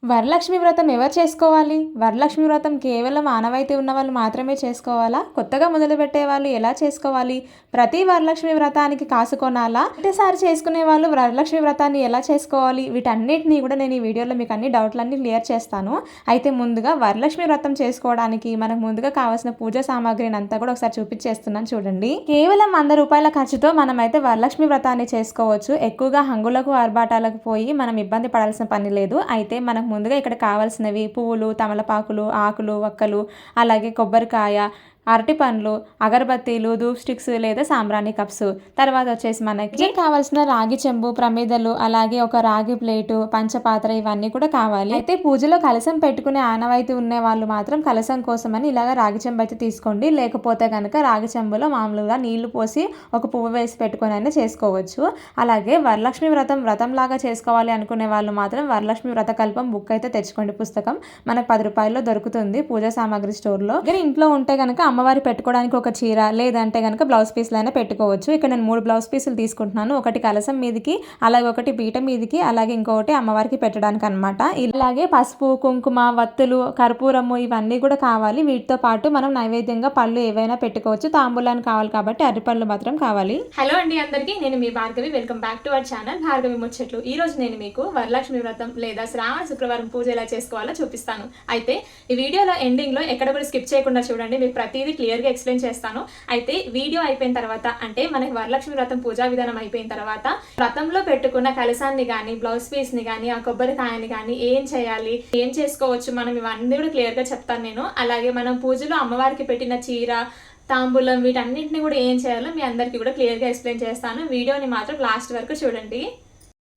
వరలక్ష్మి వ్రతం ఎవరు చేసుకోవాలి? వరలక్ష్మి వ్రతం కేవలం ఆనవాయితీ ఉన్నవాళ్ళు మాత్రమే చేసుకోవాలా? కొత్తగా మొదలుపెట్టే వాళ్ళు ఎలా చేసుకోవాలి? ప్రతి వరలక్ష్మి వ్రతానికి కాసు కొనాలా? ఒకటేసారి చేసుకునే వాళ్ళు వరలక్ష్మి వ్రతాన్ని ఎలా చేసుకోవాలి? వీటన్నిటిని కూడా నేను ఈ వీడియోలో మీకు అన్ని డౌట్లన్నీ క్లియర్ చేస్తాను. అయితే ముందుగా వరలక్ష్మి వ్రతం చేసుకోవడానికి మనకు ముందుగా కావాల్సిన పూజా సామాగ్రిని అంతా కూడా ఒకసారి చూపించేస్తున్నాను చూడండి. కేవలం 100 రూపాయల ఖర్చుతో మనమైతే వరలక్ష్మి వ్రతాన్ని చేసుకోవచ్చు. ఎక్కువగా హంగులకు ఆర్భాటాలకు పోయి మనం ఇబ్బంది పడాల్సిన పని లేదు. అయితే మనకు ముందుగా ఇక్కడ కావాల్సినవి పువ్వులు, తమలపాకులు, ఆకులు, వక్కలు, అలాగే కొబ్బరికాయ, అరటి పండ్లు, అగరబత్తీలు, ధూప్ స్టిక్స్ లేదా సాంబ్రాణి కప్స్. తర్వాత వచ్చేసి మనకి కావాల్సిన రాగి చెంబు, ప్రమిదలు, అలాగే ఒక రాగి ప్లేటు, పంచపాత్ర ఇవన్నీ కూడా కావాలి. అయితే పూజలో కలశం పెట్టుకునే ఆనవాయితీ ఉన్న వాళ్ళు మాత్రం కలశం కోసమని ఇలాగ రాగి చెంబు అయితే తీసుకోండి. లేకపోతే కనుక రాగి చెంబులో మామూలుగా నీళ్లు పోసి ఒక పువ్వు వేసి పెట్టుకొని అయినా చేసుకోవచ్చు. అలాగే వరలక్ష్మి వ్రతం లాగా చేసుకోవాలి అనుకునే వాళ్ళు మాత్రం వరలక్ష్మి వ్రత కల్పం బుక్ అయితే తెచ్చుకోండి. పుస్తకం మనకు 10 రూపాయల్లో దొరుకుతుంది పూజా సామాగ్రి స్టోర్లో. ఇంట్లో ఉంటే కనుక అమ్మవారి పెట్టుకోవడానికి ఒక చీర లేదంటే కనుక బ్లౌజ్ పీస్లు అయినా పెట్టుకోవచ్చు. ఇక్కడ నేను 3 బ్లౌజ్ పీసులు తీసుకుంటున్నాను. ఒకటి కలసం మీదకి, అలాగే ఒకటి పీట మీదకి, అలాగే ఇంకొకటి అమ్మవారికి పెట్టడానికి అనమాట. ఇలాగే పసుపు, కుంకుమ, వత్తులు, కర్పూరము ఇవన్నీ కూడా కావాలి. వీటితో పాటు మనం నైవేద్యంగా పళ్ళు ఏవైనా పెట్టుకోవచ్చు. తాంబూలాన్ని కావాలి కాబట్టి అరటిపళ్ళు మాత్రం కావాలి. హలో అండి అందరికీ, నేను మీ Bhargavi. Welcome back to our channel Bhargavi ముచ్చట్లు. ఈ రోజు నేను మీకు వరలక్ష్మి వ్రతం లేదా శ్రావణ శుక్రవారం పూజ ఎలా చేసుకోవాలో చూపిస్తాను. అయితే ఈ వీడియోలో ఎండింగ్ లో ఎక్కడ కూడా స్కిప్ చేయకుండా చూడండి. మీకు ప్రతిదీ క్లియర్ గా ఎక్స్ప్లెయిన్ చేస్తాను. అయితే వీడియో అయిపోయిన తర్వాత, అంటే మనకి వరలక్ష్మి వ్రతం పూజా విధానం అయిపోయిన తర్వాత వ్రతంలో పెట్టుకున్న కలశాన్ని గానీ, బ్లౌజ్ పీస్ ని గానీ, ఆ కొబ్బరికాయని గానీ ఏం చేయాలి, ఏం చేసుకోవచ్చు మనం ఇవన్నీ కూడా క్లియర్ గా చెప్తాను నేను. అలాగే మనం పూజలో అమ్మవారికి పెట్టిన చీర, తాంబూలం వీటన్నిటిని కూడా ఏం చేయాలో మీ అందరికీ కూడా క్లియర్ గా ఎక్స్ప్లెయిన్ చేస్తాను. వీడియోని మాత్రం లాస్ట్ వరకు చూడండి.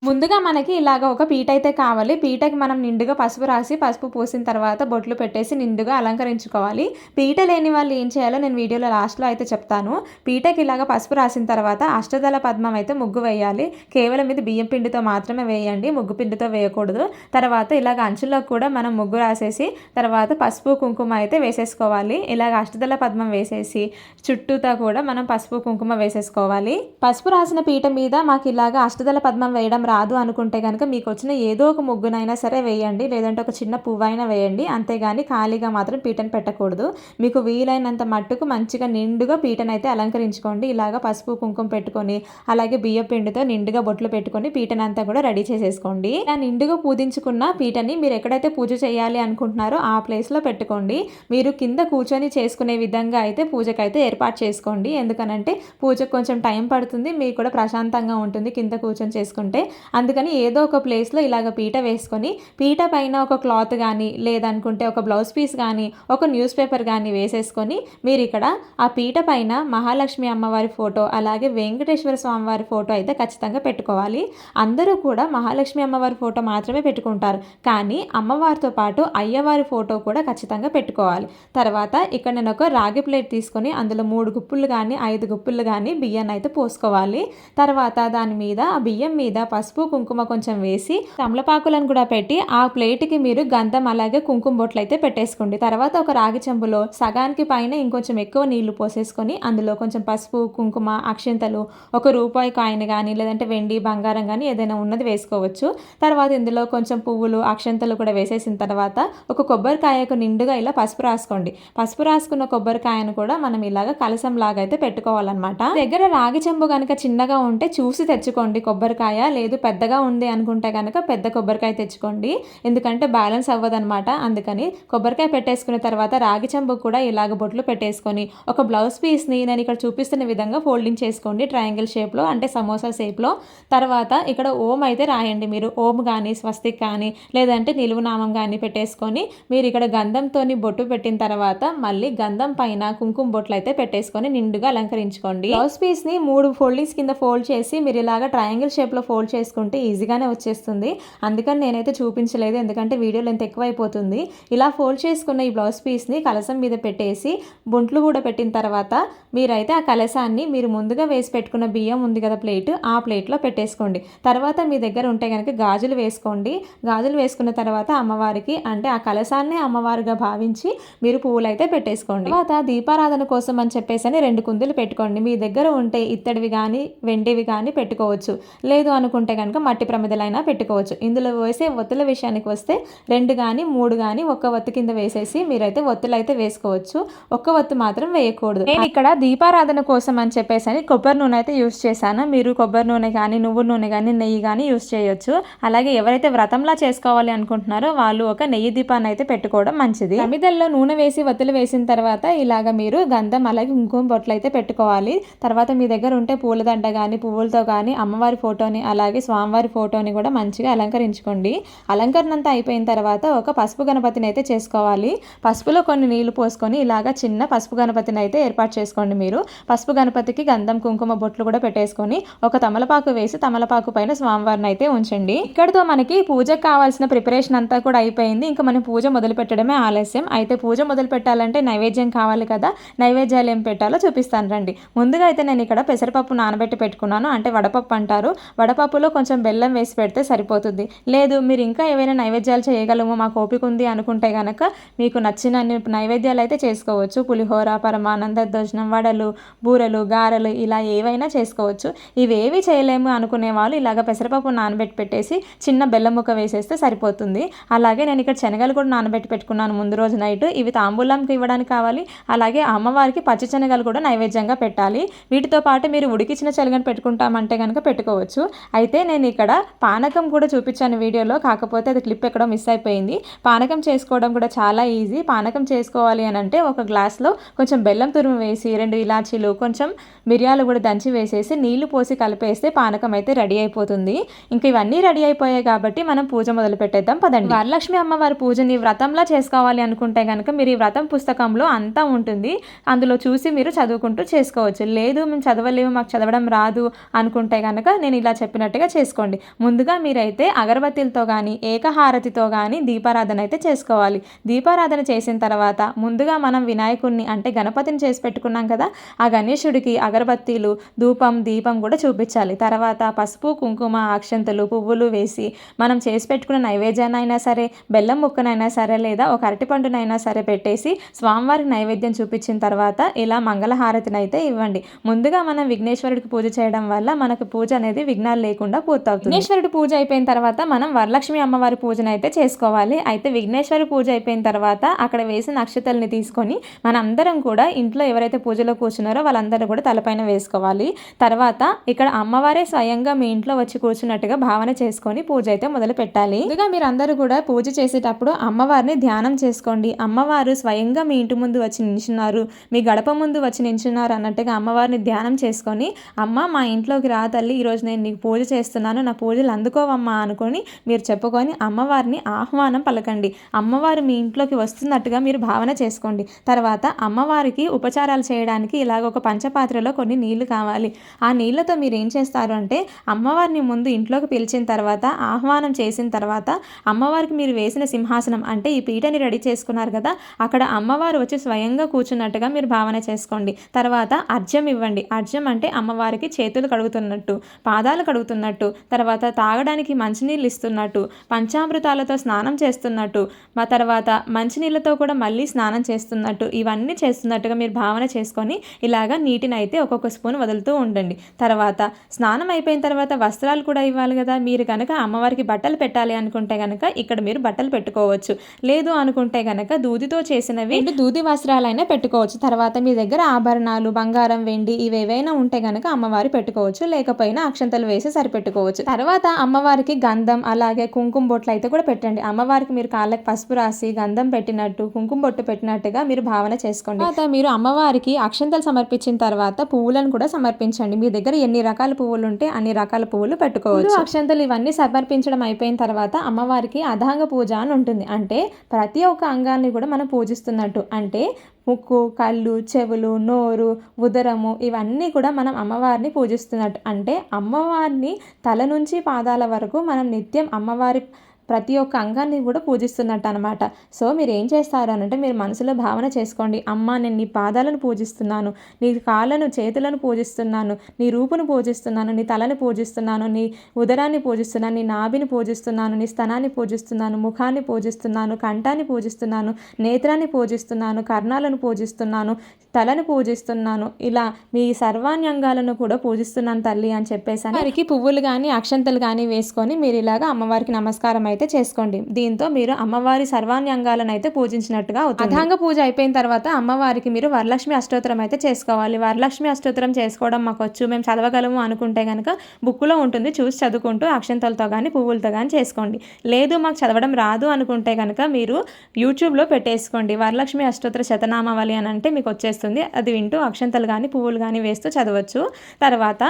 ముందుగా మనకి ఇలాగ ఒక పీట అయితే కావాలి. పీటకి మనం నిండుగా పసుపు రాసి, పసుపు పూసిన తర్వాత బొట్లు పెట్టేసి నిండుగా అలంకరించుకోవాలి. పీట లేని వాళ్ళు ఏం చేయాలో నేను వీడియోలో లాస్ట్లో అయితే చెప్తాను. పీటకి ఇలాగ పసుపు రాసిన తర్వాత అష్టదళ పద్మం అయితే ముగ్గు వేయాలి. కేవలం ఇది బియ్యం పిండితో మాత్రమే వేయండి, ముగ్గు పిండితో వేయకూడదు. తర్వాత ఇలాగ అంచుల్లో కూడా మనం ముగ్గు రాసేసి తర్వాత పసుపు కుంకుమ అయితే వేసేసుకోవాలి. ఇలాగ అష్టదళ పద్మం వేసేసి చుట్టూతా కూడా మనం పసుపు కుంకుమ వేసేసుకోవాలి. పసుపు రాసిన పీట మీద మాకు ఇలాగ అష్టదళ పద్మం వేయడం రాదు అనుకుంటే కనుక మీకు వచ్చిన ఏదో ఒక ముగ్గునైనా సరే వేయండి, లేదంటే ఒక చిన్న పువ్వైనా వేయండి. అంతేగాని ఖాళీగా మాత్రం పీటను పెట్టకూడదు. మీకు వీలైనంత మట్టుకు మంచిగా నిండుగా పీటనైతే అలంకరించుకోండి. ఇలాగ పసుపు కుంకుమ పెట్టుకొని, అలాగే బియ్య పిండితో నిండుగా బొట్లు పెట్టుకొని పీటనంతా కూడా రెడీ చేసేసుకోండి. ఇలా నిండుగా పూజించుకున్న పీటని మీరు ఎక్కడైతే పూజ చేయాలి అనుకుంటున్నారో ఆ ప్లేస్లో పెట్టుకోండి. మీరు కింద కూర్చొని చేసుకునే విధంగా అయితే పూజకైతే ఏర్పాటు చేసుకోండి. ఎందుకనంటే పూజకు కొంచెం టైం పడుతుంది, మీకు కూడా ప్రశాంతంగా ఉంటుంది కింద కూర్చొని చేసుకుంటే. అందుకని ఏదో ఒక ప్లేస్లో ఇలాగ పీట వేసుకొని, పీట పైన ఒక క్లాత్ కానీ లేదనుకుంటే ఒక బ్లౌజ్ పీస్ కానీ ఒక న్యూస్ పేపర్ కానీ వేసేసుకొని మీరు ఇక్కడ ఆ పీట పైన మహాలక్ష్మి అమ్మవారి ఫోటో, అలాగే వెంకటేశ్వర స్వామి వారి ఫోటో అయితే ఖచ్చితంగా పెట్టుకోవాలి. అందరూ కూడా మహాలక్ష్మి అమ్మవారి ఫోటో మాత్రమే పెట్టుకుంటారు, కానీ అమ్మవారితో పాటు అయ్యవారి ఫోటో కూడా ఖచ్చితంగా పెట్టుకోవాలి. తర్వాత ఇక్కడ నేను ఒక రాగి ప్లేట్ తీసుకొని అందులో 3 గుప్పులు కానీ 5 గుప్పులు కానీ బియ్యాన్ని అయితే పోసుకోవాలి. తర్వాత దాని మీద ఆ బియ్యం మీద పసుపు కుంకుమ కొంచెం వేసి తమలపాకులను కూడా పెట్టి ఆ ప్లేట్కి మీరు గంధం అలాగే కుంకుమ బొట్లు అయితే పెట్టేసుకోండి. తర్వాత ఒక రాగి చెంబులో సగానికి పైన ఇంకొంచెం ఎక్కువ నీళ్లు పోసేసుకొని అందులో కొంచెం పసుపు, కుంకుమ, అక్షింతలు, ఒక రూపాయి కాయిన్ కానీ లేదంటే వెండి, బంగారం కానీ ఏదైనా ఉన్నది వేసుకోవచ్చు. తర్వాత ఇందులో కొంచెం పువ్వులు, అక్షింతలు కూడా వేసేసిన తర్వాత ఒక కొబ్బరికాయకు నిండుగా ఇలా పసుపు రాసుకోండి. పసుపు రాసుకున్న కొబ్బరికాయను కూడా మనం ఇలాగ కలసం లాగా అయితే పెట్టుకోవాలన్నమాట. దగ్గర రాగి చెంబు కనుక చిన్నగా ఉంటే చూసి తెచ్చుకోండి కొబ్బరికాయ, లేదు పెద్దగా ఉంది అనుకుంటే కనుక పెద్ద కొబ్బరికాయ తెచ్చుకోండి. ఎందుకంటే బ్యాలెన్స్ అవ్వదనమాట. అందుకని కొబ్బరికాయ పెట్టేసుకున్న తర్వాత రాగి చెంబు కూడా ఇలాగ బొట్లు పెట్టేసుకొని ఒక బ్లౌజ్ పీస్ని నేను ఇక్కడ చూపిస్తున్న విధంగా ఫోల్డింగ్ చేసుకోండి, ట్రయాంగిల్ షేప్లో, అంటే సమోసా షేప్లో. తర్వాత ఇక్కడ ఓం అయితే రాయండి. మీరు ఓం కానీ స్వస్తిక్ కానీ లేదంటే నిలువునామం కానీ పెట్టేసుకొని మీరు ఇక్కడ గంధంతో బొట్టు పెట్టిన తర్వాత మళ్ళీ గంధం పైన కుంకుమ బొట్లు అయితే పెట్టేసుకొని నిండుగా అలంకరించుకోండి. బ్లౌజ్ పీస్ని 3 ఫోల్డింగ్స్ కింద ఫోల్డ్ చేసి మీరు ఇలాగ ట్రయాంగిల్ షేప్లో ఫోల్డ్ చేసుకుంటే ఈజీగానే వచ్చేస్తుంది. అందుకని నేనైతే చూపించలేదు, ఎందుకంటే వీడియోలో ఎంత ఎక్కువ అయిపోతుంది. ఇలా ఫోల్డ్ చేసుకున్న ఈ బ్లౌజ్ పీస్ని కలసం మీద పెట్టేసి బొంట్లు కూడా పెట్టిన తర్వాత మీరైతే ఆ కలసాన్ని మీరు ముందుగా వేసి పెట్టుకున్న బియ్యం ఉంది కదా ప్లేట్, ఆ ప్లేట్లో పెట్టేసుకోండి. తర్వాత మీ దగ్గర ఉంటే కనుక గాజులు వేసుకోండి. గాజులు వేసుకున్న తర్వాత అమ్మవారికి, అంటే ఆ కలసాన్ని అమ్మవారిగా భావించి మీరు పువ్వులు అయితే పెట్టేసుకోండి. తర్వాత దీపారాధన కోసం అని చెప్పేసి 2 కుందులు పెట్టుకోండి. మీ దగ్గర ఉంటే ఇత్తడివి కానీ వెండివి కానీ పెట్టుకోవచ్చు. లేదు అనుకుంటే అంటే కనుక మట్టి ప్రమిదలైనా పెట్టుకోవచ్చు. ఇందులో వేసే ఒత్తుల విషయానికి వస్తే 2 కానీ 3 కానీ ఒక్క ఒత్తు కింద వేసేసి మీరైతే ఒత్తులు అయితే వేసుకోవచ్చు. ఒక్క ఒత్తు మాత్రం వేయకూడదు. నేను ఇక్కడ దీపారాధన కోసం అని చెప్పేసి కొబ్బరి నూనె అయితే యూస్ చేశాను. మీరు కొబ్బరి నూనె కానీ నువ్వుల నూనె కానీ నెయ్యి కానీ యూస్ చేయొచ్చు. అలాగే ఎవరైతే వ్రతంలా చేసుకోవాలి అనుకుంటున్నారో వాళ్ళు ఒక నెయ్యి దీపాన్ని అయితే పెట్టుకోవడం మంచిది. ప్రమిదల్లో నూనె వేసి ఒత్తులు వేసిన తర్వాత ఇలాగ మీరు గంధం అలాగే కుంకుమ బొట్లు అయితే పెట్టుకోవాలి. తర్వాత మీ దగ్గర ఉంటే పూలదండ కానీ పువ్వులతో కానీ అమ్మవారి ఫోటోని అలాగే స్వామివారి ఫోటోని కూడా మంచిగా అలంకరించుకోండి. అలంకరణ అంతా అయిపోయిన తర్వాత ఒక పసుపు గణపతిని అయితే చేసుకోవాలి. పసుపులో కొన్ని నీళ్లు పోసుకొని ఇలాగా చిన్న పసుపు గణపతిని అయితే ఏర్పాటు చేసుకోండి. మీరు పసుపు గణపతికి గంధం కుంకుమ బొట్లు కూడా పెట్టేసుకొని ఒక తమలపాకు వేసి తమలపాకు పైన స్వామివారిని అయితే ఉంచండి. ఇక్కడతో మనకి పూజకు కావాల్సిన ప్రిపరేషన్ అంతా కూడా అయిపోయింది. ఇంకా మనం పూజ మొదలు పెట్టడమే ఆలస్యం. అయితే పూజ మొదలు పెట్టాలంటే నైవేద్యం కావాలి కదా. నైవేద్యాలు ఏం పెట్టాలో చూపిస్తాను రండి. ముందుగా అయితే నేను ఇక్కడ పెసరపప్పు నానబెట్టి పెట్టుకున్నాను. అంటే వడపప్పు అంటారు. వడపప్పులో కొంచెం బెల్లం వేసి పెడితే సరిపోతుంది. లేదు మీరు ఇంకా ఏవైనా నైవేద్యాలు చేయగలము మాకు ఓపిక ఉంది అనుకుంటే కనుక మీకు నచ్చిన నైవేద్యాలు అయితే చేసుకోవచ్చు. పులిహోర, పరమాన్నం, దద్దోజనం, వడలు, బూరెలు, గారెలు ఇలా ఏవైనా చేసుకోవచ్చు. ఇవేవి చేయలేము అనుకునే వాళ్ళు ఇలాగ పెసరపప్పు నానబెట్టి పెట్టేసి చిన్న బెల్లం ముక్క వేసేస్తే సరిపోతుంది. అలాగే నేను ఇక్కడ శనగలు కూడా నానబెట్టి పెట్టుకున్నాను ముందు రోజు నైట్. ఇవి తాంబూలంకి ఇవ్వడానికి కావాలి. అలాగే అమ్మవారికి పచ్చి శనగలు కూడా నైవేద్యంగా పెట్టాలి. వీటితో పాటు మీరు ఉడికించిన శనగను పెట్టుకుంటామంటే కనుక పెట్టుకోవచ్చు. అయితే నేను ఇక్కడ పానకం కూడా చూపించాను వీడియోలో, కాకపోతే అది క్లిప్ ఎక్కడో మిస్ అయిపోయింది. పానకం చేసుకోవడం కూడా చాలా ఈజీ. పానకం చేసుకోవాలి అని అంటే ఒక గ్లాస్లో కొంచెం బెల్లం తురుము వేసి 2 ఇలాచీలు కొంచెం మిరియాలు కూడా దంచి వేసేసి నీళ్లు పోసి కలిపేస్తే పానకం అయితే రెడీ అయిపోతుంది. ఇంకా ఇవన్నీ రెడీ అయిపోయాయి కాబట్టి మనం పూజ మొదలు పెట్టేద్దాం పదండి. వరలక్ష్మి అమ్మవారి పూజని వ్రతంలా చేసుకోవాలి అనుకుంటే కనుక మీరు ఈ వ్రతం పుస్తకంలో అంతా ఉంటుంది. అందులో చూసి మీరు చదువుకుంటూ చేసుకోవచ్చు. లేదు మేము చదవలేము మాకు చదవడం రాదు అనుకుంటే కనుక నేను ఇలా చెప్పినట్టుగా చేసుకోండి. ముందుగా మీరైతే అగరబత్తిలతో కానీ ఏకహారతితో కానీ దీపారాధన అయితే చేసుకోవాలి. దీపారాధన చేసిన తర్వాత ముందుగా మనం వినాయకుడిని అంటే గణపతిని చేసి పెట్టుకున్నాం కదా, ఆ గణేశుడికి అగరబత్తీలు ధూపం దీపం కూడా చూపించాలి. తర్వాత పసుపు కుంకుమ అక్షంతలు పువ్వులు వేసి మనం చేసి పెట్టుకున్న నైవేద్యాన్ని అయినా సరే బెల్లం ముక్కనైనా సరే లేదా ఒక అరటిపండునైనా సరే పెట్టేసి స్వామివారికి నైవేద్యం చూపించిన తర్వాత ఇలా మంగళహారతిని అయితే ఇవ్వండి. ముందుగా మనం విఘ్నేశ్వరుడికి పూజ చేయడం వల్ల మనకు పూజ అనేది విఘ్నాలు లేకుండా పూర్తవుతుంది. విఘ్నేశ్వరుడి పూజ అయిపోయిన తర్వాత మనం వరలక్ష్మి అమ్మవారి పూజను అయితే చేసుకోవాలి. అయితే విఘ్నేశ్వరి పూజ అయిపోయిన తర్వాత అక్కడ వేసిన అక్షతల్ని తీసుకొని మన అందరం కూడా ఇంట్లో ఎవరైతే పూజలో కూర్చున్నారో వాళ్ళందరూ కూడా తలపైన వేసుకోవాలి. తర్వాత ఇక్కడ అమ్మవారే స్వయంగా మీ ఇంట్లో వచ్చి కూర్చున్నట్టుగా భావన చేసుకొని పూజ అయితే మొదలు పెట్టాలి. ముందుగా మీరు అందరూ కూడా పూజ చేసేటప్పుడు అమ్మవారిని ధ్యానం చేసుకోండి. అమ్మవారు స్వయంగా మీ ఇంటి ముందు వచ్చి నించున్నారు, మీ గడప ముందు వచ్చి నించున్నారు అన్నట్టుగా అమ్మవారిని ధ్యానం చేసుకొని అమ్మ మా ఇంట్లోకి రా తల్లి, ఈరోజు నేను నీకు పూజ చేస్తున్నాను, నా పూజలు అందుకోవమ్మా అనుకొని మీరు చెప్పుకొని అమ్మవారిని ఆహ్వానం పలకండి. అమ్మవారు మీ ఇంట్లోకి వస్తున్నట్టుగా మీరు భావన చేసుకోండి. తర్వాత అమ్మవారికి ఉపచారాలు చేయడానికి ఇలాగ ఒక పంచపాత్రలో కొన్ని నీళ్లు కావాలి. ఆ నీళ్లతో మీరు ఏం చేస్తారు అంటే అమ్మవారిని ముందు ఇంట్లోకి పిలిచిన తర్వాత ఆహ్వానం చేసిన తర్వాత అమ్మవారికి మీరు వేసిన సింహాసనం అంటే ఈ పీటని రెడీ చేసుకున్నారు కదా, అక్కడ అమ్మవారు వచ్చి స్వయంగా కూర్చున్నట్టుగా మీరు భావన చేసుకోండి. తర్వాత అర్ఘ్యం ఇవ్వండి. అర్ఘ్యం అంటే అమ్మవారికి చేతులు కడుగుతున్నట్టు, పాదాలు కడుగుతున్నట్టు, తర్వాత తాగడానికి మంచినీళ్ళు ఇస్తున్నట్టు, పంచామృతాలతో స్నానం చేస్తున్నట్టు, మా తర్వాత మంచినీళ్ళతో కూడా మళ్ళీ స్నానం చేస్తున్నట్టు, ఇవన్నీ చేస్తున్నట్టుగా మీరు భావన చేసుకొని ఇలాగా నీటిని అయితే ఒక్కొక్క స్పూన్ వదులుతూ ఉండండి. తర్వాత స్నానం అయిపోయిన తర్వాత వస్త్రాలు కూడా ఇవ్వాలి కదా. మీరు కనుక అమ్మవారికి బట్టలు పెట్టాలి అనుకుంటే కనుక ఇక్కడ మీరు బట్టలు పెట్టుకోవచ్చు. లేదు అనుకుంటే కనుక దూదితో చేసినవి దూది వస్త్రాలైనా పెట్టుకోవచ్చు. తర్వాత మీ దగ్గర ఆభరణాలు బంగారం వెండి ఇవేవైనా ఉంటే కనుక అమ్మవారి పెట్టుకోవచ్చు, లేకపోయినా అక్షంతలు వేసి సరిపెట్టుకోవచ్చు. తర్వాత అమ్మవారికి గంధం అలాగే కుంకుమ బొట్లు అయితే కూడా పెట్టండి. అమ్మవారికి మీరు కాళ్ళకి పసుపు రాసి గంధం పెట్టినట్టు కుంకుమ బొట్టు పెట్టినట్టుగా మీరు భావన చేసుకోండి. తర్వాత మీరు అమ్మవారికి అక్షంతలు సమర్పించిన తర్వాత పువ్వులను కూడా సమర్పించండి. మీ దగ్గర ఎన్ని రకాల పువ్వులు ఉంటే అన్ని రకాల పువ్వులు పెట్టుకోవచ్చు. అక్షంతలు ఇవన్నీ సమర్పించడం అయిపోయిన తర్వాత అమ్మవారికి అధాంగ పూజ అని ఉంటుంది. అంటే ప్రతి ఒక్క అంగాన్ని కూడా మనం పూజిస్తున్నట్టు. అంటే ముక్కు కళ్ళు చెవులు నోరు ఉదరము ఇవన్నీ కూడా మనం అమ్మవారిని పూజిస్తున్నట్టు. అంటే అమ్మవారిని తల నుంచి పాదాల వరకు మనం నిత్యం అమ్మవారి ప్రతి ఒక్క అంగాన్ని కూడా పూజిస్తున్నట్టు అనమాట. సో మీరు ఏం చేస్తారు అంటే మీరు మనసులో భావన చేసుకోండి, అమ్మ నేను నీ పాదాలను పూజిస్తున్నాను, నీ కాళ్ళను చేతులను పూజిస్తున్నాను, నీ రూపును పూజిస్తున్నాను, నీ తలని పూజిస్తున్నాను, నీ ఉదరాన్ని పూజిస్తున్నాను, నీ నాభిని పూజిస్తున్నాను, నీ స్తనాన్ని పూజిస్తున్నాను, ముఖాన్ని పూజిస్తున్నాను, కంఠాన్ని పూజిస్తున్నాను, నేత్రాన్ని పూజిస్తున్నాను, కర్ణాలను పూజిస్తున్నాను, తలను పూజిస్తున్నాను, ఇలా మీ సర్వాణి అంగాలను కూడా పూజిస్తున్నాను తల్లి అని చెప్పేసి వారికి పువ్వులు కానీ అక్షంతలు కానీ వేసుకొని మీరు ఇలాగా అమ్మవారికి నమస్కారం అయితే చేసుకోండి. దీంతో మీరు అమ్మవారి సర్వాణి అంగాలను అయితే పూజించినట్టుగా అవుతుంది. అథాంగ పూజ అయిపోయిన తర్వాత అమ్మవారికి మీరు వరలక్ష్మి అష్టోత్తరం అయితే చేసుకోవాలి. వరలక్ష్మి అష్టోత్తరం చేసుకోవడం మాకు వచ్చు, మేము చదవగలము అనుకుంటే కనుక బుక్లో ఉంటుంది, చూసి చదువుకుంటూ అక్షంతలతో కానీ పువ్వులతో కానీ చేసుకోండి. లేదు మాకు చదవడం రాదు అనుకుంటే కనుక మీరు యూట్యూబ్లో పెట్టేసుకోండి వరలక్ష్మి అష్టోత్తర శతనామావళి అని అంటే మీకు వచ్చేస్తుంది. అది వింటూ అక్షంతలు కానీ పువ్వులు కానీ వేస్తూ చదవచ్చు. తర్వాత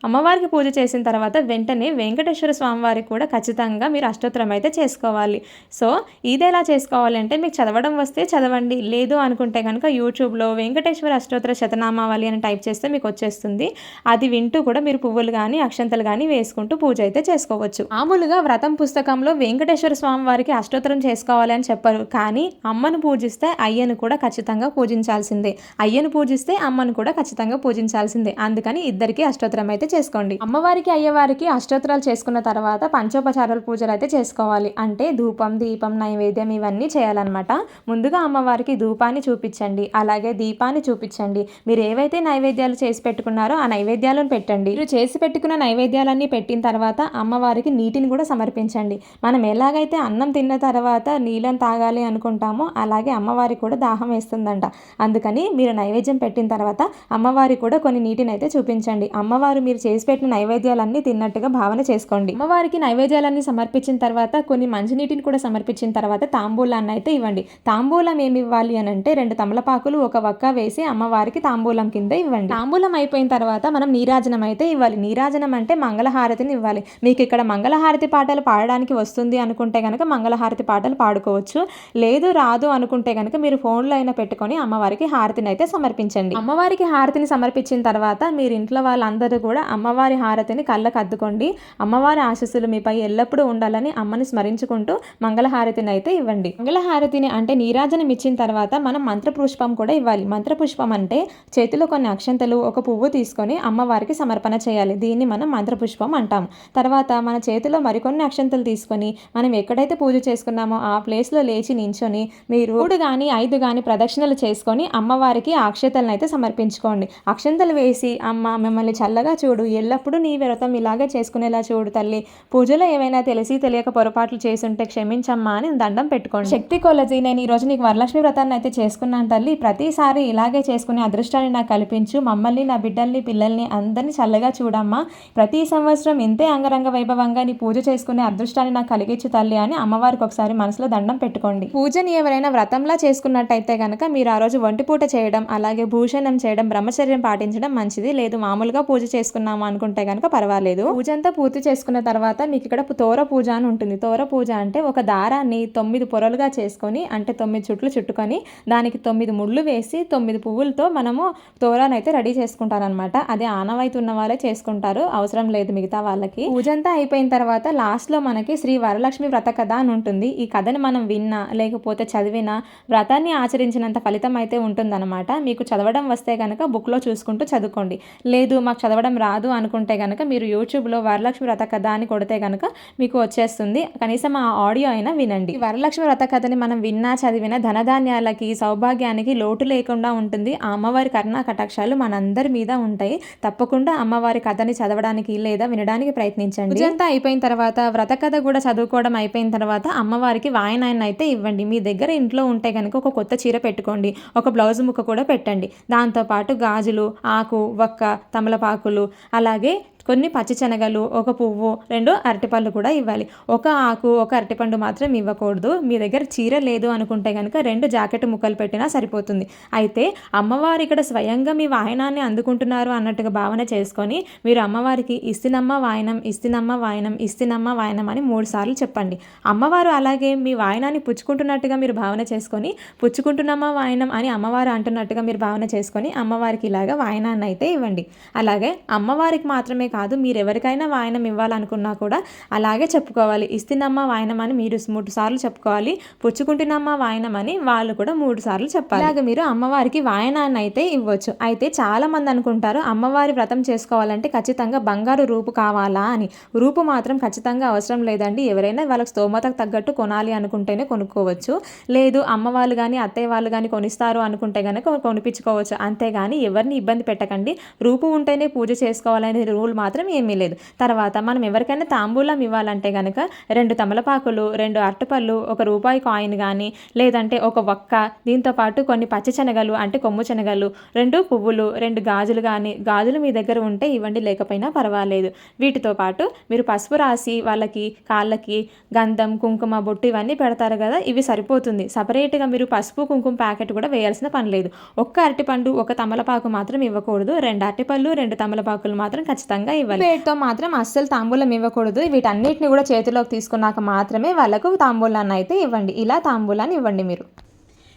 అమ్మవారికి పూజ చేసిన తర్వాత వెంటనే వెంకటేశ్వర స్వామి వారికి కూడా ఖచ్చితంగా మీరు అష్టోత్తరం అయితే చేసుకోవాలి. సో ఇది ఎలా చేసుకోవాలి అంటే మీకు చదవడం వస్తే చదవండి, లేదు అనుకుంటే కనుక యూట్యూబ్లో వెంకటేశ్వర అష్టోత్తర శతనామావళి అని టైప్ చేస్తే మీకు వచ్చేస్తుంది. అది వింటూ కూడా మీరు పువ్వులు కానీ అక్షంతలు కానీ వేసుకుంటూ పూజ అయితే చేసుకోవచ్చు. మామూలుగా వ్రతం పుస్తకంలో వెంకటేశ్వర స్వామి వారికి అష్టోత్తరం చేసుకోవాలి అని చెప్పరు, కానీ అమ్మను పూజిస్తే అయ్యను కూడా ఖచ్చితంగా పూజించాల్సిందే, అయ్యను పూజిస్తే అమ్మను కూడా ఖచ్చితంగా పూజించాల్సిందే. అందుకని ఇద్దరికి అష్టోత్తరం అయితే చేసుకోండి. అమ్మవారికి అయ్యవారికి అష్టోత్తరాలు చేసుకున్న తర్వాత పంచోపచారాల పూజలు అయితే చేసుకోవాలి. అంటే ధూపం దీపం నైవేద్యం ఇవన్నీ చేయాలన్నమాట. ముందుగా అమ్మవారికి ధూపాన్ని చూపించండి, అలాగే దీపాన్ని చూపించండి. మీరు ఏవైతే నైవేద్యాలు చేసి పెట్టుకున్నారో ఆ నైవేద్యాలను పెట్టండి. మీరు చేసి పెట్టుకున్న నైవేద్యాలన్నీ పెట్టిన తర్వాత అమ్మవారికి నీటిని కూడా సమర్పించండి. మనం ఎలాగైతే అన్నం తిన్న తర్వాత నీళ్ళని తాగాలి అనుకుంటామో అలాగే అమ్మవారికి కూడా దాహం వేస్తుందంట. అందుకని మీరు నైవేద్యం పెట్టిన తర్వాత అమ్మవారికి కూడా కొన్ని నీటిని అయితే చూపించండి. అమ్మవారు మీరు చేసి పెట్టిన నైవేద్యాలన్నీ తిన్నట్టుగా భావన చేసుకోండి. అమ్మవారికి నైవేద్యాలన్నీ సమర్పించిన తర్వాత కొన్ని మంచినీటిని కూడా సమర్పించిన తర్వాత తాంబూలాన్ని అయితే ఇవ్వండి. తాంబూలం ఏమి ఇవ్వాలి అని అంటే 2 తమలపాకులు ఒక వక్క వేసి అమ్మవారికి తాంబూలం కింద ఇవ్వండి. తాంబూలం అయిపోయిన తర్వాత మనం నీరాజనం అయితే ఇవ్వాలి. నీరాజనం అంటే మంగళహారతిని ఇవ్వాలి. మీకు ఇక్కడ మంగళహారతి పాటలు పాడడానికి వస్తుంది అనుకుంటే కనుక మంగళహారతి పాటలు పాడుకోవచ్చు, లేదు రాదు అనుకుంటే కనుక మీరు ఫోన్లో అయినా పెట్టుకొని అమ్మవారికి హారతిని అయితే సమర్పించండి. అమ్మవారికి హారతిని సమర్పించిన తర్వాత మీరు ఇంట్లో వాళ్ళందరూ కూడా అమ్మవారి హారతిని కళ్ళకు అద్దుకోండి. అమ్మవారి ఆశీస్సులు మీపై ఎల్లప్పుడూ ఉండాలని అమ్మని స్మరించుకుంటూ మంగళహారతిని అయితే ఇవ్వండి. మంగళహారతిని అంటే నీరాజనం ఇచ్చిన తర్వాత మనం మంత్రపుష్పం కూడా ఇవ్వాలి. మంత్రపుష్పం అంటే చేతిలో కొన్ని అక్షంతలు ఒక పువ్వు తీసుకొని అమ్మవారికి సమర్పణ చేయాలి. దీన్ని మనం మంత్రపుష్పం అంటాం. తర్వాత మన చేతిలో మరికొన్ని అక్షంతలు తీసుకొని మనం ఎక్కడైతే పూజ చేసుకున్నామో ఆ ప్లేస్లో లేచి నించొని మీరు 3 కానీ 5 కానీ ప్రదక్షిణలు చేసుకొని అమ్మవారికి ఆ అక్షంతలను అయితే సమర్పించుకోండి. అక్షంతలు వేసి అమ్మ మిమ్మల్ని చల్లగా చూడు, ఎల్లప్పుడూ నీ వ్రతం ఇలాగే చేసుకునేలా చూడు తల్లి, పూజలో ఏమైనా తెలిసి తెలియక పొరపాట్లు చేసుంటే క్షమించమ్మా అని దండం పెట్టుకోండి. శక్తి కొలది నేను ఈ రోజు నీకు వరలక్ష్మి వ్రతాన్ని అయితే చేసుకున్నాను తల్లి, ప్రతిసారి ఇలాగే చేసుకునే అదృష్టాన్ని నాకు కల్పించు, మమ్మల్ని నా బిడ్డల్ని పిల్లల్ని అందరినీ చల్లగా చూడమ్మా, ప్రతి సంవత్సరం ఇంతే అంగరంగ వైభవంగా నీ పూజ చేసుకునే అదృష్టాన్ని నాకు కలిగించు తల్లి అని అమ్మవారికి ఒకసారి మనసులో దండం పెట్టుకోండి. పూజని ఎవరైనా వ్రతంలా చేసుకున్నట్టయితే కనుక మీరు ఆ రోజు ఒంటిపూట చేయడం అలాగే భూషణం చేయడం బ్రహ్మచర్యం పాటించడం మంచిది. లేదు మామూలుగా పూజ చేసుకున్నాము అనుకుంటే కనుక పర్వాలేదు. పూజ అంతా పూర్తి చేసుకున్న తర్వాత మీకు ఇక్కడ తోర పూజ అని ఉంటుంది. తోర పూజ అంటే ఒక దారాన్ని 9 పొరలుగా చేసుకొని అంటే 9 చుట్లు చుట్టుకొని దానికి 9 ముళ్ళు వేసి 9 పువ్వులతో మనము తోరాన్ని అయితే రెడీ చేసుకుంటారనమాట. అదే ఆనవాయితీ ఉన్న వాళ్ళే చేసుకుంటారు, అవసరం లేదు మిగతా వాళ్ళకి. పూజ అంతా అయిపోయిన తర్వాత లాస్ట్ లో మనకి శ్రీ వరలక్ష్మి వ్రత కథ అని ఉంటుంది. ఈ కథని మనం విన్నా లేకపోతే చదివినా వ్రతాన్ని ఆచరించినంత ఫలితం అయితే ఉంటుందన్నమాట. మీకు చదవడం వస్తే కనుక బుక్లో చూసుకుంటూ చదువుకోండి, లేదు మాకు చదవడం రాదు అనుకుంటే కనుక మీరు యూట్యూబ్లో వరలక్ష్మి వ్రత కథ అని కొడితే కనుక మీకు వచ్చేస్తుంది. కనీసం ఆ ఆడియో అయినా వినండి. వరలక్ష్మి వ్రత కథని మనం విన్నా చదివినా ధనధాన్యాలకి సౌభాగ్యానికి లోటు లేకుండా ఉంటుంది. ఆ అమ్మవారి కరుణా కటాక్షాలు మనందరి మీద ఉంటాయి. తప్పకుండా అమ్మవారి కథని చదవడానికి లేదా వినడానికి ప్రయత్నించండి. పూజ అంతా అయిపోయిన తర్వాత వ్రత కథ కూడా చదువుకోవడం అయిపోయిన తర్వాత అమ్మవారికి వాయనాన్ని అయితే ఇవ్వండి. మీ దగ్గర ఇంట్లో ఉంటే కనుక ఒక కొత్త చీర పెట్టుకోండి, ఒక బ్లౌజ్ ముక్క కూడా పెట్టండి. దాంతోపాటు గాజులు, ఆకు, వక్క, తమలపాకులు అలాగే కొన్ని పచ్చిశనగలు, ఒక పువ్వు, 2 అరటిపళ్ళు కూడా ఇవ్వాలి. ఒక ఆకు ఒక అరటిపండు మాత్రం ఇవ్వకూడదు. మీ దగ్గర చీర లేదు అనుకుంటే కనుక 2 జాకెట్ ముక్కలు పెట్టినా సరిపోతుంది. అయితే అమ్మవారు ఇక్కడ స్వయంగా మీ వాయనాన్ని అందుకుంటున్నారు అన్నట్టుగా భావన చేసుకొని మీరు అమ్మవారికి ఇస్తినమ్మ వాయనం ఇస్తినమ్మ వాయనం ఇస్తినమ్మ వాయనం అని 3 సార్లు చెప్పండి. అమ్మవారు అలాగే మీ వాయనాన్ని పుచ్చుకుంటున్నట్టుగా మీరు భావన చేసుకొని పుచ్చుకుంటున్నమ్మ వాయనం అని అమ్మవారు అంటున్నట్టుగా మీరు భావన చేసుకొని అమ్మవారికి ఇలాగా వాయనాన్ని అయితే ఇవ్వండి. అలాగే అమ్మవారికి మాత్రమే కాదు, మీరు ఎవరికైనా వాయనం ఇవ్వాలనుకున్నా కూడా అలాగే చెప్పుకోవాలి. ఇస్తున్నమ్మ వాయనం అని మీరు 3 సార్లు చెప్పుకోవాలి, పుచ్చుకుంటున్నమ్మ వాయనం అని వాళ్ళు కూడా 3 సార్లు చెప్పాలి. అలాగే మీరు అమ్మవారికి వాయనాన్ని అయితే ఇవ్వచ్చు. అయితే చాలా మంది అనుకుంటారు అమ్మవారి వ్రతం చేసుకోవాలంటే ఖచ్చితంగా బంగారు రూపు కావాలా అని. రూపు మాత్రం ఖచ్చితంగా అవసరం లేదండి. ఎవరైనా వాళ్ళకి స్తోమతకు తగ్గట్టు కొనాలి అనుకుంటేనే కొనుక్కోవచ్చు. లేదు అమ్మవాళ్ళు కానీ అత్తయ్య వాళ్ళు కానీ కొనిస్తారు అనుకుంటే కనుక కొనిపించుకోవచ్చు. అంతేగాని ఎవరిని ఇబ్బంది పెట్టకండి. రూపు ఉంటేనే పూజ చేసుకోవాలనే రూల్ మాత్రం ఏమీ లేదు. తర్వాత మనం ఎవరికైనా తాంబూలం ఇవ్వాలంటే కనుక 2 తమలపాకులు, 2 అరటిపళ్ళు, ₹1 కాయిన్ కానీ లేదంటే ఒక వక్క, దీంతో పాటు కొన్ని పచ్చి శనగలు అంటే కొమ్ము శనగలు, 2 పువ్వులు, 2 గాజులు కానీ, గాజులు మీ దగ్గర ఉంటే ఇవ్వండి, లేకపోయినా పర్వాలేదు. వీటితో పాటు మీరు పసుపు రాసి వాళ్ళకి కాళ్ళకి గంధం, కుంకుమ, బొట్టు ఇవన్నీ పెడతారు కదా, ఇవి సరిపోతుంది. సపరేట్గా మీరు పసుపు కుంకుమ ప్యాకెట్ కూడా వేయాల్సిన పని లేదు. ఒక్క అరటిపండు, ఒక తమలపాకు మాత్రం ఇవ్వకూడదు. 2 అరటిపళ్ళు, 2 తమలపాకులు మాత్రం ఖచ్చితంగా ఇవ్వాలి. ప్లేట్తో మాత్రం అస్సలు తాంబూలం ఇవ్వకూడదు. వీటన్నిటిని కూడా చేతిలోకి తీసుకున్నాక మాత్రమే వాళ్ళకు తాంబూలాన్ని అయితే ఇవ్వండి. ఇలా తాంబూలాన్ని ఇవ్వండి మీరు.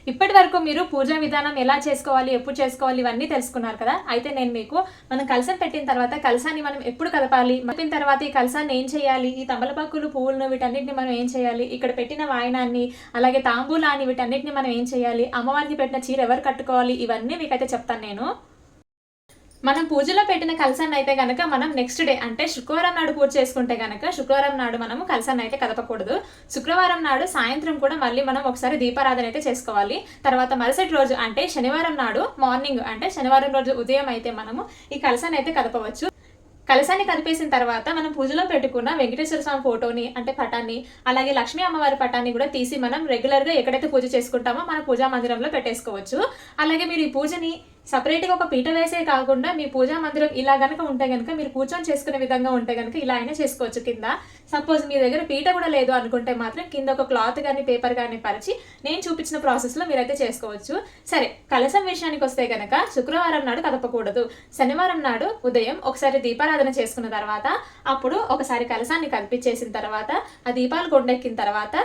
ఇప్పటి వరకు మీరు పూజా విధానం ఎలా చేసుకోవాలి, ఎప్పుడు చేసుకోవాలి ఇవన్నీ తెలుసుకున్నారు కదా. అయితే నేను మీకు మనం కలసం పెట్టిన తర్వాత కలసాన్ని మనం ఎప్పుడు కలపాలి, పెట్టిన తర్వాత ఈ కలసాన్ని ఏం చేయాలి, ఈ తమలపాకులు, పువ్వులను వీటన్నిటిని మనం ఏం చేయాలి, ఇక్కడ పెట్టిన వాయనాన్ని అలాగే తాంబూలాన్ని వీటన్నిటిని మనం ఏం చేయాలి, అమ్మవారికి పెట్టిన చీర ఎవరు కట్టుకోవాలి, ఇవన్నీ మీకైతే చెప్తాను నేను. మనం పూజలో పెట్టిన కలసాన్ని అయితే కనుక మనం నెక్స్ట్ డే అంటే శుక్రవారం నాడు పూజ చేసుకుంటే కనుక శుక్రవారం నాడు మనము కలసాన్ని అయితే కదపకూడదు. శుక్రవారం నాడు సాయంత్రం కూడా మళ్ళీ మనం ఒకసారి దీపారాధన అయితే చేసుకోవాలి. తర్వాత మరుసటి రోజు అంటే శనివారం నాడు మార్నింగ్ అంటే శనివారం రోజు ఉదయం అయితే మనము ఈ కలసాన్ని అయితే కదపవచ్చు. కలసాన్ని కదిపేసిన తర్వాత మనం పూజలో పెట్టుకున్న వెంకటేశ్వర స్వామి ఫోటోని అంటే పటాన్ని అలాగే లక్ష్మీ అమ్మవారి పటాన్ని కూడా తీసి మనం రెగ్యులర్గా ఎక్కడైతే పూజ చేసుకుంటామో మన పూజా మందిరంలో పెట్టేసుకోవచ్చు. అలాగే మీరు ఈ పూజని సపరేట్గా ఒక పీట వేసే కాకుండా మీ పూజా మందిరం ఇలా గనక ఉంటే గనక మీరు కూర్చొని చేసుకునే విధంగా ఉంటే గనక ఇలా అయినా చేసుకోవచ్చు. కింద సపోజ్ మీ దగ్గర పీట కూడా లేదు అనుకుంటే మాత్రం కింద ఒక క్లాత్ కానీ పేపర్ కానీ పరిచి నేను చూపించిన ప్రాసెస్లో మీరైతే చేసుకోవచ్చు. సరే, కలసం విషయానికి వస్తే గనక శుక్రవారం నాడు కదపకూడదు. శనివారం నాడు ఉదయం ఒకసారి దీపారాధన చేసుకున్న తర్వాత అప్పుడు ఒకసారి కలసాన్ని కదిపించేసిన తర్వాత ఆ దీపాలు కొండెక్కిన తర్వాత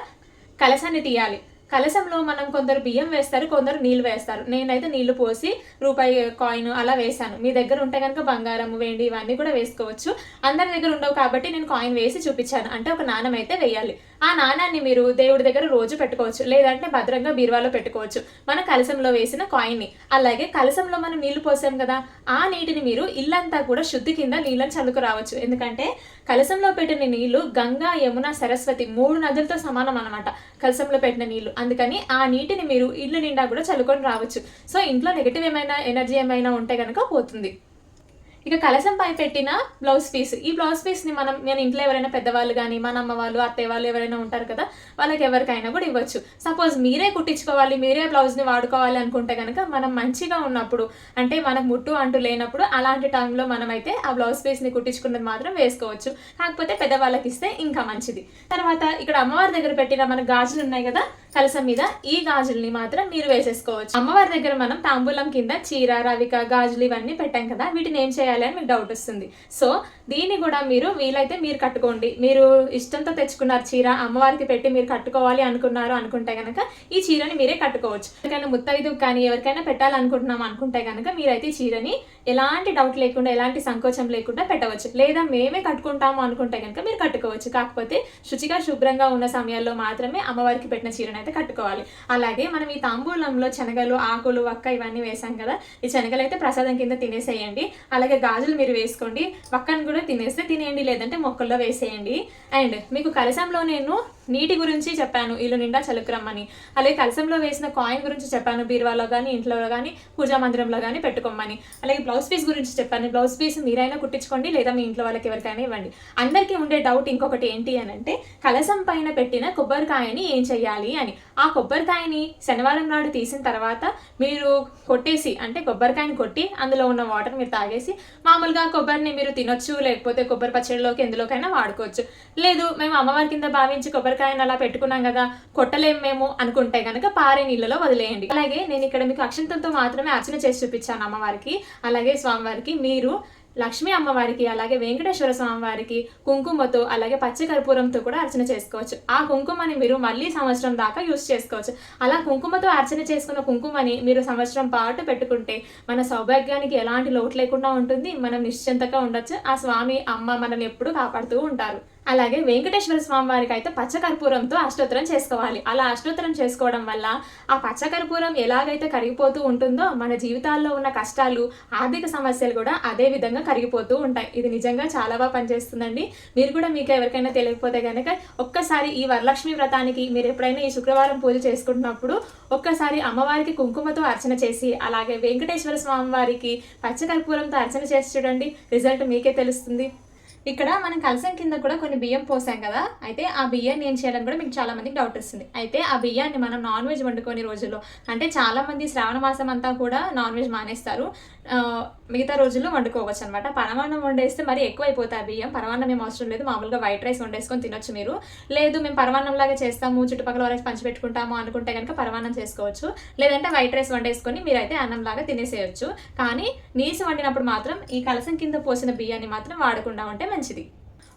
కలసాన్ని తీయాలి. కలసంలో మనం కొందరు బియ్యం వేస్తారు, కొందరు నీళ్ళు వేస్తారు. నేనైతే నీళ్లు పోసి ₹1 కాయిన్ అలా వేసాను. మీ దగ్గర ఉంటే కనుక బంగారం, వెండి ఇవన్నీ కూడా వేసుకోవచ్చు. అందరి దగ్గర ఉండవు కాబట్టి నేను కాయిన్ వేసి చూపించాను. అంటే ఒక నాణం అయితే వేయాలి. ఆ నాణాన్ని మీరు దేవుడి దగ్గర రోజు పెట్టుకోవచ్చు, లేదంటే భద్రంగా బీరువాలో పెట్టుకోవచ్చు మన కలసంలో వేసిన కాయిన్ని. అలాగే కలసంలో మనం నీళ్లు పోసాం కదా, ఆ నీటిని మీరు ఇల్లంతా కూడా శుద్ధి కింద నీళ్ళని చల్లుకు రావచ్చు. ఎందుకంటే కలసంలో పెట్టిన నీళ్లు గంగా, యమున, సరస్వతి 3 నదులతో సమానం అన్నమాట కలసంలో పెట్టిన నీళ్లు. అందుకని ఆ నీటిని మీరు ఇల్లు నిండా కూడా చల్లుకొని రావచ్చు. సో ఇంట్లో నెగిటివ్ ఏమైనా ఎనర్జీ ఏమైనా ఉంటే కనుక పోతుంది. ఇక కలసం పై పెట్టిన బ్లౌజ్ పీస్, ఈ బ్లౌజ్ పీస్ని మన ఇంట్లో ఎవరైనా పెద్దవాళ్ళు కానీ మన అమ్మ వాళ్ళు, అత్తయ్య వాళ్ళు ఎవరైనా ఉంటారు కదా, వాళ్ళకి ఎవరికైనా కూడా ఇవ్వచ్చు. సపోజ్ మీరే కుట్టించుకోవాలి, మీరే బ్లౌజ్ని వాడుకోవాలి అనుకుంటే కనుక మనం మంచిగా ఉన్నప్పుడు అంటే మనకు ముట్టు అంటూ లేనప్పుడు అలాంటి టైంలో మనమైతే ఆ బ్లౌజ్ పీస్ని కుట్టించుకున్నది మాత్రం వేసుకోవచ్చు. కాకపోతే పెద్దవాళ్ళకి ఇస్తే ఇంకా మంచిది. తర్వాత ఇక్కడ అమ్మవారి దగ్గర పెట్టిన మన గాజులు ఉన్నాయి కదా కలసం మీద, ఈ గాజుల్ని మాత్రం మీరు వేసేసుకోవచ్చు. అమ్మవారి దగ్గర మనం తాంబూలం కింద చీర, రవిక, గాజులు ఇవన్నీ పెట్టాం కదా, వీటిని ఏం చేయాలి అని మీకు డౌట్ వస్తుంది. సో దీన్ని కూడా మీరు వీలైతే మీరు కట్టుకోండి. మీరు ఇష్టంతో తెచ్చుకున్నారు చీర, అమ్మవారికి పెట్టి మీరు కట్టుకోవాలి అనుకున్నారు అనుకుంటే కనుక ఈ చీరని మీరే కట్టుకోవచ్చు. ఎవరికైనా ముత్తైదు కానీ ఎవరికైనా పెట్టాలనుకుంటున్నాం అనుకుంటే కనుక మీరైతే ఈ చీరని ఎలాంటి డౌట్ లేకుండా, ఎలాంటి సంకోచం లేకుండా పెట్టవచ్చు. లేదా మేమే కట్టుకుంటాము అనుకుంటే కనుక మీరు కట్టుకోవచ్చు. కాకపోతే శుచిగా శుభ్రంగా ఉన్న సమయాల్లో మాత్రమే అమ్మవారికి పెట్టిన చీరని అయితే కట్టుకోవాలి. అలాగే మనం ఈ తాంబూలంలో శనగలు, ఆకులు, వక్క ఇవన్నీ వేసాం కదా, ఈ శనగలు అయితే ప్రసాదం కింద తినేసేయండి. అలాగే గాజులు మీరు వేసుకోండి, వక్కను కూడా తినేయండి, లేదంటే మొక్కల్లో వేసేయండి. అండ్ మీకు కలసంలో నేను నీటి గురించి చెప్పాను, ఇల్లు నిండా చలుకురమ్మని. అలాగే కలసంలో వేసిన కాయిన్ గురించి చెప్పాను, బీరువాలో కానీ ఇంట్లో కానీ పూజా మందిరంలో కానీ పెట్టుకోమని. అలాగే బ్లౌజ్ పీస్ గురించి చెప్పాను, బ్లౌజ్ పీస్ మీరైనా కుట్టించుకోండి, లేదా మీ ఇంట్లో వాళ్ళకి ఎవరికైనా ఇవ్వండి. అందరికీ ఉండే డౌట్ ఇంకొకటి ఏంటి అని అంటే కలసం పైన పెట్టిన కొబ్బరికాయని ఏం చెయ్యాలి అని. ఆ కొబ్బరికాయని శనివారం నాడు తీసిన తర్వాత మీరు కొట్టేసి అంటే కొబ్బరికాయని కొట్టి అందులో ఉన్న వాటర్ మీరు తాగేసి మామూలుగా కొబ్బరిని మీరు తినొచ్చు, లేకపోతే కొబ్బరి పచ్చడిలోకి ఎందులోకైనా వాడుకోవచ్చు. లేదు మేము అమ్మవారి కింద భావించి కొబ్బరికాయని అలా పెట్టుకున్నాం కదా, కొట్టలేము మేము అనుకుంటే కనుక పారే నీళ్ళలో వదిలేయండి. అలాగే నేను ఇక్కడ మీకు అక్షంతలతో మాత్రమే అర్చన చేసి చూపించాను అమ్మవారికి అలాగే స్వామివారికి. మీరు లక్ష్మీ అమ్మవారికి అలాగే వెంకటేశ్వర స్వామి వారికి కుంకుమతో అలాగే పచ్చి కర్పూరంతో కూడా అర్చన చేసుకోవచ్చు. ఆ కుంకుమని మీరు మళ్ళీ సంవత్సరం దాకా యూస్ చేసుకోవచ్చు. అలా కుంకుమతో అర్చన చేసుకున్న కుంకుమని మీరు సంవత్సరం పాటు పెట్టుకుంటే మన సౌభాగ్యానికి ఎలాంటి లోటు లేకుండా ఉంటుంది. మనం నిశ్చింతగా ఉండొచ్చు. ఆ స్వామి అమ్మ మనల్ని ఎప్పుడూ కాపాడుతూ ఉంటారు. అలాగే వెంకటేశ్వర స్వామి వారికి అయితే పచ్చకర్పూరంతో అష్టోత్తరం చేసుకోవాలి. అలా అష్టోత్తరం చేసుకోవడం వల్ల ఆ పచ్చకర్పూరం ఎలాగైతే కరిగిపోతూ ఉంటుందో మన జీవితాల్లో ఉన్న కష్టాలు, ఆర్థిక సమస్యలు కూడా అదే విధంగా కరిగిపోతూ ఉంటాయి. ఇది నిజంగా చాలా బాగా పనిచేస్తుందండి. మీరు కూడా మీకు ఎవరికైనా తెలియకపోతే కనుక ఒక్కసారి ఈ వరలక్ష్మి వ్రతానికి మీరు ఎప్పుడైనా ఈ శుక్రవారం పూజ చేసుకుంటున్నప్పుడు ఒక్కసారి అమ్మవారికి కుంకుమతో అర్చన చేసి అలాగే వెంకటేశ్వర స్వామి వారికి పచ్చకర్పూరంతో అర్చన చేసి చూడండి. రిజల్ట్ మీకే తెలుస్తుంది. ఇక్కడ మనం కలసం కింద కూడా కొన్ని బియ్యం పోసాం కదా, అయితే ఆ బియ్యాన్ని ఏం చేయాలని కూడా మీకు చాలా మందికి డౌట్ వస్తుంది. అయితే ఆ బియ్యాన్ని మనం నాన్ వెజ్ వండుకొని రోజుల్లో, అంటే చాలా మంది శ్రావణ మాసం అంతా కూడా నాన్ వెజ్ మానేస్తారు, మిగతా రోజుల్లో వండుకోవచ్చు అనమాట. పరమాన్నం వండేస్తే మరి ఎక్కువ అయిపోతాయి ఆ బియ్యం. పరమాన్నం ఏం అవసరం లేదు, మామూలుగా వైట్ రైస్ వండేసుకొని తినొచ్చు మీరు. లేదు మేము పరమాన్నం లాగా చేస్తాము, చుట్టుపక్కల వారికి పంచిపెట్టుకుంటాము అనుకుంటే కనుక పరమాన్నం చేసుకోవచ్చు. లేదంటే వైట్ రైస్ వండేసుకొని మీరైతే అన్నం లాగా తినేసేయచ్చు. కానీ నీసు వండినప్పుడు మాత్రం ఈ కలసం కింద పోసిన బియ్యాన్ని మాత్రం వాడకుండా ఉంటే మంచిది.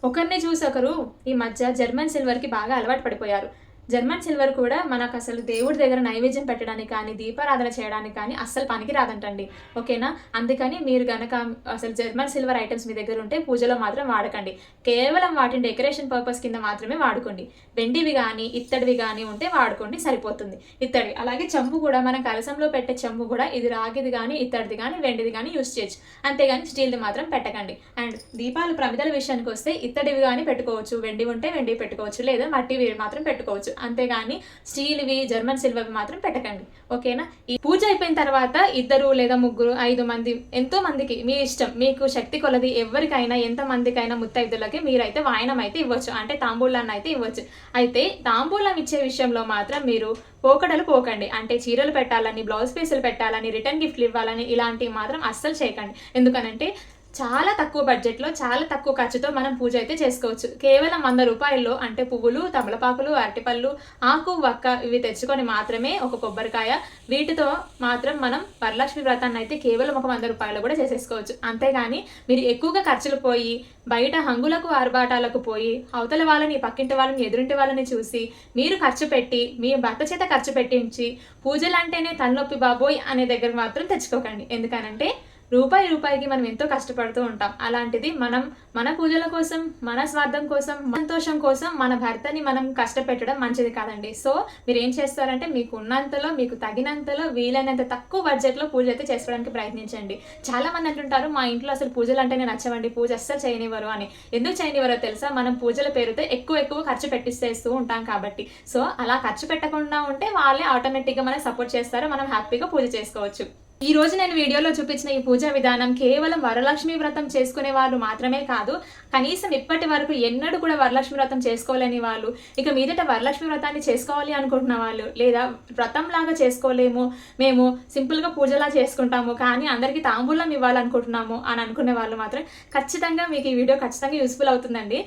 ఒకరిని చూసి ఒకరు ఈ మధ్య జర్మన్ సిల్వర్కి బాగా అలవాటు పడిపోయారు. జర్మన్ సిల్వర్ కూడా మనకు అసలు దేవుడి దగ్గర నైవేద్యం పెట్టడానికి కానీ దీపారాధన చేయడానికి కానీ అస్సలు పనికి రాదంటండి. ఓకేనా? అందుకని మీరు కనుక అసలు జర్మన్ సిల్వర్ ఐటమ్స్ మీ దగ్గర ఉంటే పూజలో మాత్రం వాడకండి. కేవలం వాటిని డెకరేషన్ పర్పస్ కింద మాత్రమే వాడుకోండి. వెండివి కానీ ఇత్తడివి కానీ ఉంటే వాడుకోండి, సరిపోతుంది. ఇత్తడి అలాగే చెంబు కూడా, మనం కలసంలో పెట్టే చెంబు కూడా ఇది రాగిది కానీ ఇత్తడిది కానీ వెండిది కానీ యూస్ చేయొచ్చు. అంతేగాని స్టీల్ది మాత్రం పెట్టకండి. అండ్ దీపాలు ప్రమిదల విషయానికి వస్తే ఇత్తడివి కానీ పెట్టుకోవచ్చు, వెండి ఉంటే వెండి పెట్టుకోవచ్చు, లేదా మట్టివి మాత్రం పెట్టుకోవచ్చు. అంతేగాని స్టీల్వి జర్మన్ సిల్వర్వి మాత్రం పెట్టకండి. ఓకేనా? ఈ పూజ అయిపోయిన తర్వాత 2 లేదా 3, 5 మంది, ఎంతో మందికి మీ ఇష్టం, మీకు శక్తి కొలది ఎవరికైనా ఎంత మందికైనా ముత్తైదులకి మీరైతే వాయనం అయితే ఇవ్వచ్చు, అంటే తాంబూలాన్ని అయితే ఇవ్వచ్చు. అయితే తాంబూలం ఇచ్చే విషయంలో మాత్రం మీరు పోకడలు పోకండి. అంటే చీరలు పెట్టాలని, బ్లౌజ్ పీసులు పెట్టాలని, రిటర్న్ గిఫ్ట్లు ఇవ్వాలని ఇలాంటివి మాత్రం అస్సలు చేయకండి. ఎందుకనంటే చాలా తక్కువ బడ్జెట్లో చాలా తక్కువ ఖర్చుతో మనం పూజ అయితే చేసుకోవచ్చు. కేవలం 100 రూపాయల్లో, అంటే పువ్వులు, తమలపాకులు, అరటిపళ్ళు, ఆకు, వక్క ఇవి తెచ్చుకొని మాత్రమే, ఒక కొబ్బరికాయ, వీటితో మాత్రం మనం వరలక్ష్మి వ్రతాన్ని అయితే కేవలం ఒక 100 రూపాయలు కూడా చేసేసుకోవచ్చు. అంతేగాని మీరు ఎక్కువగా ఖర్చులు పోయి బయట హంగులకు ఆర్భాటాలకు పోయి అవతల వాళ్ళని, పక్కింటి వాళ్ళని, ఎదురింటి వాళ్ళని చూసి మీరు ఖర్చు పెట్టి మీ భర్త చేత ఖర్చు పెట్టించి పూజలు అంటేనే తలనొప్పి బాబోయ్ అనే దగ్గర మాత్రం తెచ్చుకోకండి. ఎందుకనంటే రూపాయికి మనం ఎంతో కష్టపడుతూ ఉంటాం. అలాంటిది మనం మన పూజల కోసం, మన స్వార్థం కోసం, సంతోషం కోసం మన భర్తని మనం కష్టపెట్టడం మంచిది కాదండి. సో మీరు ఏం చేస్తారంటే మీకు ఉన్నంతలో, మీకు తగినంతలో, వీలైనంత తక్కువ బడ్జెట్లో పూజ అయితే చేసుకోవడానికి ప్రయత్నించండి. చాలా మంది అంటుంటారు మా ఇంట్లో అసలు పూజలు అంటేనే నచ్చవండి, పూజ అస్సలు చేయనివ్వరు అని. ఎందుకు చేయనివ్వరో తెలుసా? మనం పూజల పేరుతో ఎక్కువ ఖర్చు పెట్టిస్తూ ఉంటాం కాబట్టి. సో అలా ఖర్చు పెట్టకుండా ఉంటే వాళ్ళే ఆటోమేటిక్గా మనకి సపోర్ట్ చేస్తారు, మనం హ్యాపీగా పూజ చేసుకోవచ్చు. ఈ రోజు నేను వీడియోలో చూపించిన ఈ పూజా విధానం కేవలం వరలక్ష్మి వ్రతం చేసుకునే వాళ్ళు మాత్రమే కాదు, కనీసం ఇప్పటి వరకు ఎన్నడూ కూడా వరలక్ష్మి వ్రతం చేసుకోలేని వాళ్ళు, ఇక మీదట వరలక్ష్మి వ్రతాన్ని చేసుకోవాలి అనుకుంటున్న వాళ్ళు, లేదా వ్రతంలాగా చేసుకోలేము, మేము సింపుల్గా పూజలా చేసుకుంటాము కానీ అందరికీ తాంబూలం ఇవ్వాలనుకుంటున్నాము అని అనుకునే వాళ్ళు మాత్రం ఖచ్చితంగా మీకు ఈ వీడియో ఖచ్చితంగా యూస్ఫుల్ అవుతుందండి.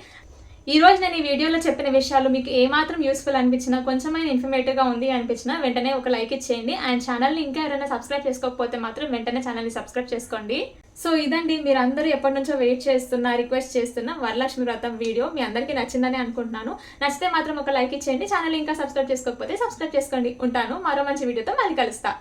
ఈ రోజు నేను ఈ వీడియోలో చెప్పిన విషయాలు మీకు ఏమాత్రం యూస్ఫుల్ అనిపించినా, కొంచెమైనా ఇన్ఫర్మేటివ్గా ఉంది అనిపించినా వెంటనే ఒక లైక్ ఇచ్చేయండి. అండ్ ఛానల్ని ఇంకా ఎవరైనా సబ్స్క్రైబ్ చేసుకోకపోతే మాత్రం వెంటనే ఛానల్ని సబ్స్క్రైబ్ చేసుకోండి. సో ఇదండి, మీరు అందరూ ఎప్పటి నుంచో వెయిట్ చేస్తున్న, రిక్వెస్ట్ చేస్తున్న వరలక్ష్మి వ్రతం వీడియో మీ అందరికీ నచ్చిందని అనుకుంటున్నాను. నచ్చితే మాత్రం ఒక లైక్ ఇచ్చేయండి. ఛానల్ ఇంకా సబ్స్క్రైబ్ చేసుకోకపోతే సబ్స్క్రైబ్ చేసుకోండి. ఉంటాను, మరో మంచి వీడియోతో మళ్ళీ కలుస్తా.